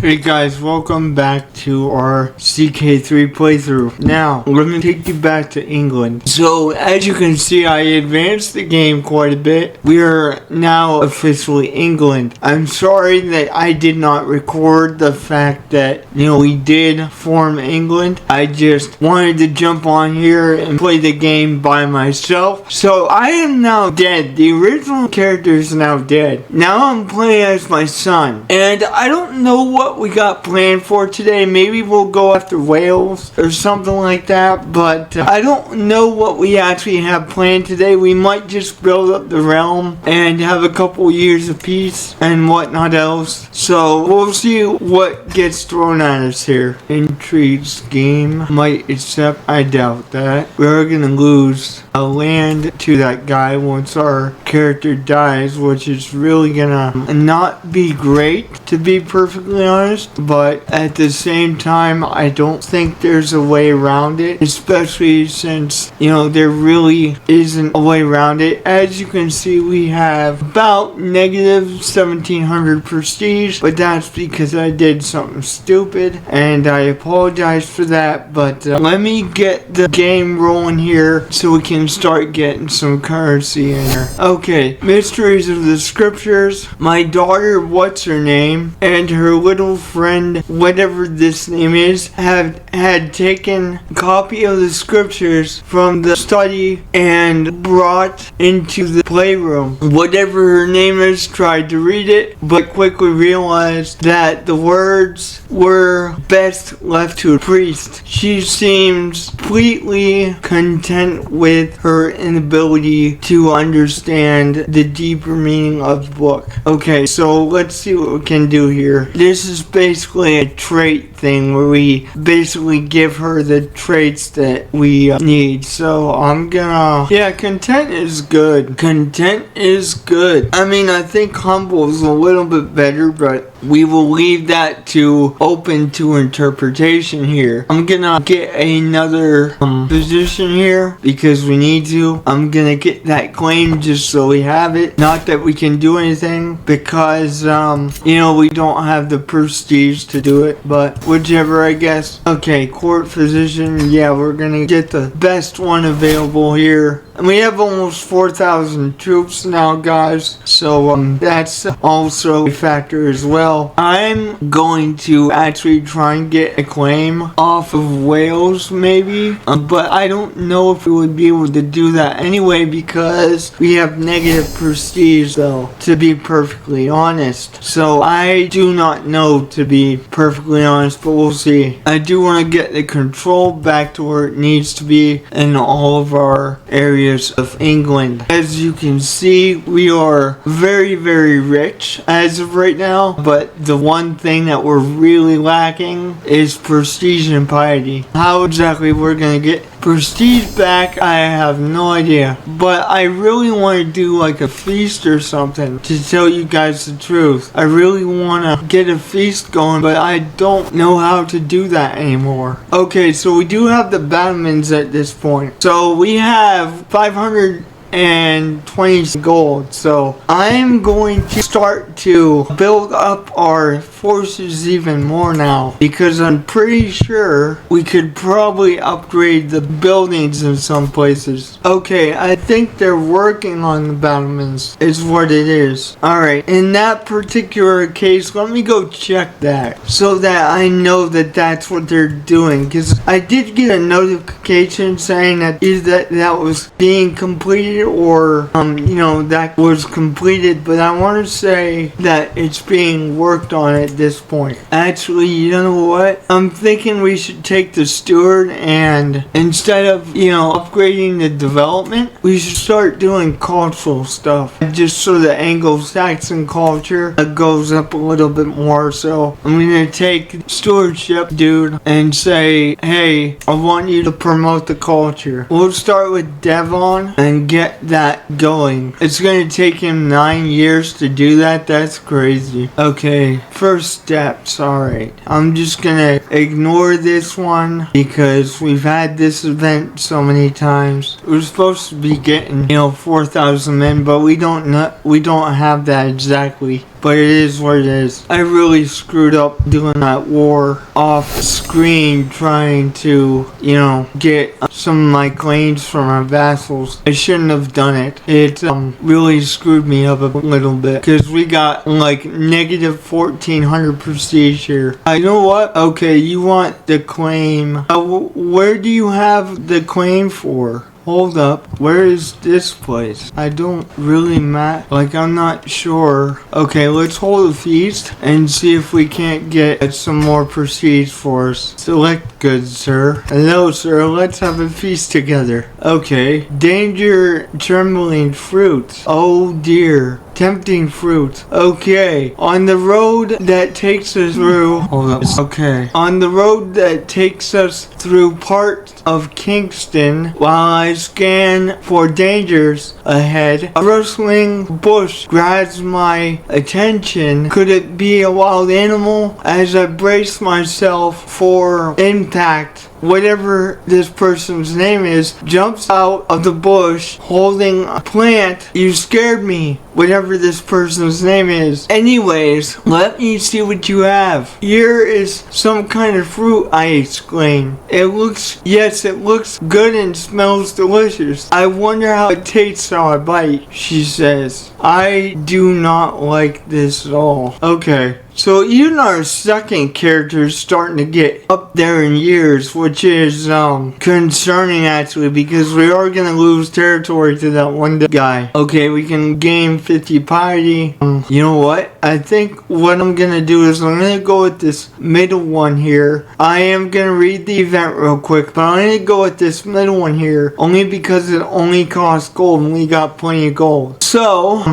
Hey guys, welcome back to our CK3 playthrough. Now, let me take you back to England. So, as you can see, I advanced the game quite a bit. We are now officially England. I'm sorry that I did not record the fact that, we did form England. I just wanted to jump on here and play the game by myself. So, I am now dead. The original character is now dead. Now I'm playing as my son. And I don't know what we got planned for today. Maybe we'll go after Wales or something like that, but I don't know what we actually have planned today. We might just build up the realm and have a couple years of peace and whatnot else. So we'll see what gets thrown at us here. Intrigues game might accept. I doubt that. We're gonna lose a land to that guy once our character dies, which is really gonna not be great, to be perfectly honest, but at the same time I don't think there's a way around it, especially since there really isn't a way around it. As you can see, we have about negative 1700 prestige, but that's because I did something stupid and I apologize for that. But let me get the game rolling here so we can start getting some currency in here. Okay, mysteries of the scriptures. My daughter, what's her name, and her little friend, whatever this name is, had taken a copy of the scriptures from the study and brought into the playroom. Whatever her name is, tried to read it, but quickly realized that the words were best left to a priest. She seems completely content with her inability to understand the deeper meaning of the book. Okay, so let's see what we can do here. This is basically a trait thing where we basically give her the traits that we need. So I'm gonna, content is good. Content is good. I mean, I think humble is a little bit better, but we will leave that to open to interpretation here. I'm gonna get another position here because we need to. I'm gonna get that claim just so we have it. Not that we can do anything because we don't have the prestige to do it, but whichever, I guess. Okay, court physician. Yeah, we're gonna get the best one available here. And we have almost 4,000 troops now, guys, so that's also a factor as well. I'm going to actually try and get a claim off of Wales, maybe, but I don't know if we would be able to do that anyway because we have negative prestige, though, to be perfectly honest. So I do not know, to be perfectly honest, but we'll see. I do want to get the control back to where it needs to be in all of our areas of England. As you can see, we are very, very rich as of right now, but the one thing that we're really lacking is prestige and piety. How exactly we're gonna get prestige back, I have no idea, but I really want to do like a feast or something, to tell you guys the truth. I really want to get a feast going, but I don't know how to do that anymore. Okay, so we do have the battlements at this point. So we have 520 gold, so I'm going to start to build up our forces even more now, because I'm pretty sure we could probably upgrade the buildings in some places. Okay, I think they're working on the battlements is what it is. Alright, in that particular case, let me go check that so that I know that that's what they're doing, because I did get a notification saying that either that was being completed or that was completed, but I want to say that it's being worked on at this point. Actually, you know what? I'm thinking we should take the steward, and instead of upgrading the development, we should start doing cultural stuff, just so the Anglo-Saxon culture goes up a little bit more. So I'm gonna take stewardship, dude, and say, hey, I want you to promote the culture. We'll start with Devon and get that going. It's gonna take him 9 years to do that. That's crazy. Okay, first steps. Alright, I'm just gonna ignore this one because we've had this event so many times. We're supposed to be getting 4,000 men, but we don't have that exactly. but it is what it is. I really screwed up doing that war off screen, trying to, get some of my claims from my vassals. I shouldn't have done it. It really screwed me up a little bit, because we got like negative 1400 prestige here. You know what? Okay, you want the claim. Where do you have the claim for? Hold up, where is this place? I don't really I'm not sure. Okay, let's hold a feast and see if we can't get some more prestige for us. Select goods, sir. Hello, sir, let's have a feast together. Okay, danger, trembling fruits. Oh dear. Tempting fruit. Okay. On the road that takes us through... Hold up. Okay. On the road that takes us through parts of Kingston, while I scan for dangers ahead, a rustling bush grabs my attention. Could it be a wild animal? As I brace myself for impact, whatever this person's name is jumps out of the bush holding a plant. You scared me. Whatever this person's name is. Anyways, let me see what you have. Here is some kind of fruit, I exclaim. It looks good and smells delicious. I wonder how it tastes how I bite, she says. I do not like this at all. Okay. So even our second character is starting to get up there in years, which is concerning actually, because we are going to lose territory to that one guy. Okay, we can gain 50 piety. You know what? I think what I'm going to do is I'm going to go with this middle one here. I am going to read the event real quick, but I'm going to go with this middle one here only because it only costs gold and we got plenty of gold. So,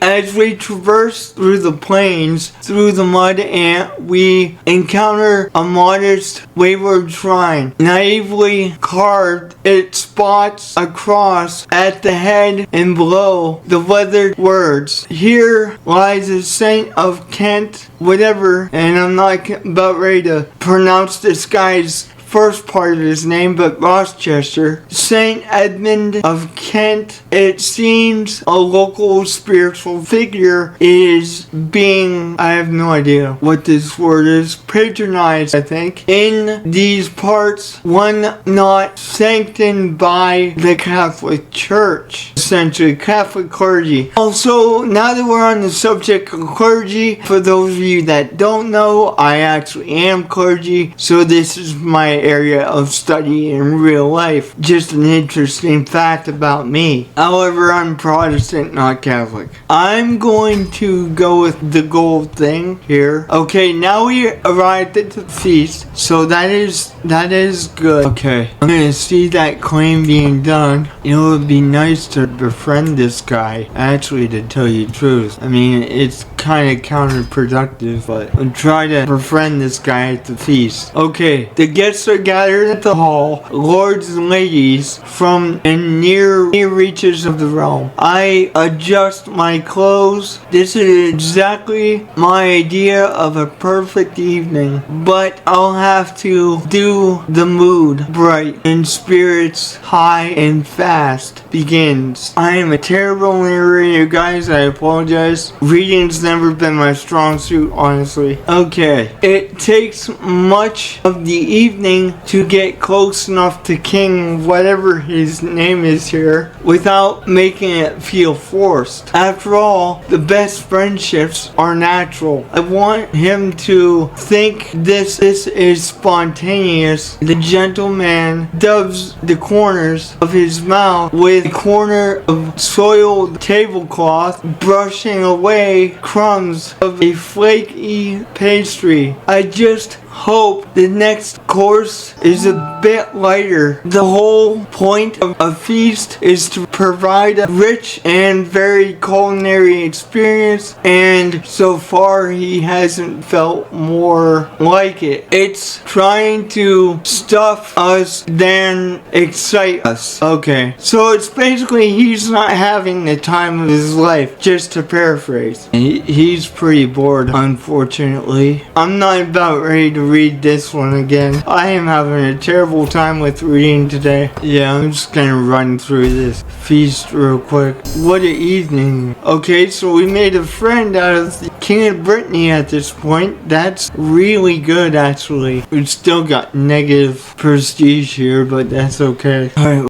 as we traverse through the plains, through the mud ant, we encounter a modest wayward shrine. Naively carved, it spots a cross at the head and below the weathered words, "Here lies a saint of Kent," whatever, and I'm not about ready to pronounce this guy's first part of his name, but Rochester. Saint Edmund of Kent. It seems a local spiritual figure is being, I have no idea what this word is, patronized, I think, in these parts, one not sanctioned by the Catholic Church, essentially Catholic clergy. Also, now that we're on the subject of clergy, for those of you that don't know, I actually am clergy, so this is my area of study in real life. Just an interesting fact about me. However, I'm Protestant, not Catholic. I'm going to go with the gold thing here. Okay, now we arrived at the feast, so that is good. Okay, I'm gonna see that claim being done. It would be nice to befriend this guy, actually, to tell you the truth. I mean, it's kind of counterproductive, but I'll try to befriend this guy at the feast. Okay, the guests are gathered at the hall, lords and ladies from near reaches of the realm. I adjust my clothes. This is exactly my idea of a perfect evening, but I'll have to do the mood bright and spirits high and fast begins. I am a terrible narrator, guys. I apologize. Reading's never been my strong suit, honestly. Okay, it takes much of the evening to get close enough to King, whatever his name is here, without making it feel forced. After all, the best friendships are natural. I want him to think this is spontaneous. The gentleman dubs the corners of his mouth with a corner of soiled tablecloth, brushing away crumbs of a flaky pastry. I just hope the next course is a bit lighter. The whole point of a feast is to provide a rich and varied culinary experience, and so far he hasn't felt more like it. It's trying to stuff us than excite us. Okay, so it's basically he's not having the time of his life, just to paraphrase. He's pretty bored, unfortunately. I'm not about ready to read this one again. I am having a terrible time with reading today. Yeah, I'm just gonna run through this feast real quick. What an evening. Okay, so we made a friend out of the King of Brittany at this point. That's really good, actually. We've still got negative prestige here, but that's okay. Alright.